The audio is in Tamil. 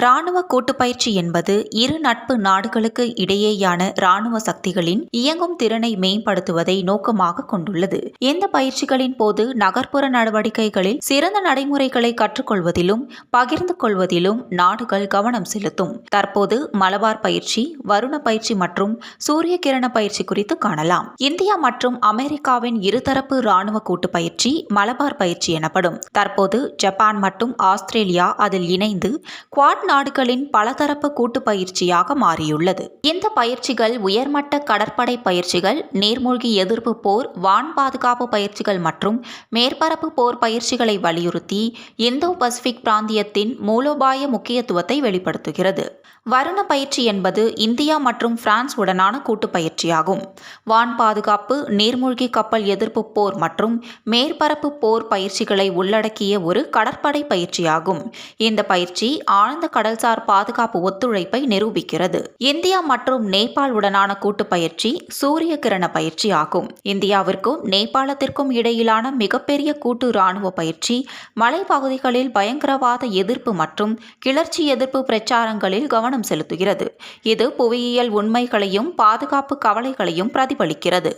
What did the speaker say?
இராணுவ கூட்டுப்பயிற்சி என்பது இரு நட்பு நாடுகளுக்கு இடையேயான இராணுவ சக்திகளின் இயங்கும் திறனை மேம்படுத்துவதை நோக்கமாக கொண்டுள்ளது. இந்த பயிற்சிகளின் போது நகர்ப்புற நடவடிக்கைகளில் சிறந்த நடைமுறைகளை கற்றுக்கொள்வதிலும் பகிர்ந்து கொள்வதிலும் நாடுகள் கவனம் செலுத்தும். தற்போது மலபார் பயிற்சி, வருண பயிற்சி மற்றும் சூரிய கிரண பயிற்சி குறித்து காணலாம். இந்தியா மற்றும் அமெரிக்காவின் இருதரப்பு இராணுவ கூட்டுப்பயிற்சி மலபார் பயிற்சி எனப்படும். தற்போது ஜப்பான் மற்றும் ஆஸ்திரேலியா அதில் இணைந்து குவாட் நாடுகளின் பலதரப்பு கூட்டு பயிற்சியாக மாறியுள்ளது. இந்த பயிற்சிகள் உயர்மட்ட கடற்படை பயிற்சிகள், நீர்மூழ்கி எதிர்ப்பு போர், வான் பாதுகாப்பு பயிற்சிகள் மற்றும் மேற்பரப்பு போர் பயிற்சிகளை வலியுறுத்தி இந்தோ பசிபிக் பிராந்தியத்தின் மூலோபாய முக்கியத்துவத்தை வெளிப்படுத்துகிறது. வருண பயிற்சி என்பது இந்தியா மற்றும் பிரான்ஸ் உடனான கூட்டு பயிற்சியாகும். வான் பாதுகாப்பு, நீர்மூழ்கி கப்பல் எதிர்ப்பு போர் மற்றும் மேற்பரப்பு போர் பயிற்சிகளை உள்ளடக்கிய ஒரு கடற்படை பயிற்சியாகும். இந்த பயிற்சி ஆழ்ந்த கடல்சார் பாதுகாப்பு ஒத்துழைப்பை நிரூபிக்கிறது. இந்தியா மற்றும் நேபாள் உடனான கூட்டு பயிற்சி சூரிய கிரண பயிற்சி ஆகும். இந்தியாவிற்கும் நேபாளத்திற்கும் இடையிலான மிகப்பெரிய கூட்டு இராணுவ பயிற்சி மலைப்பகுதிகளில் பயங்கரவாத எதிர்ப்பு மற்றும் கிளர்ச்சி எதிர்ப்பு பிரச்சாரங்களில் கவனம் செலுத்துகிறது. இது புவியியல் உண்மைகளையும் பாதுகாப்பு கவலைகளையும் பிரதிபலிக்கிறது.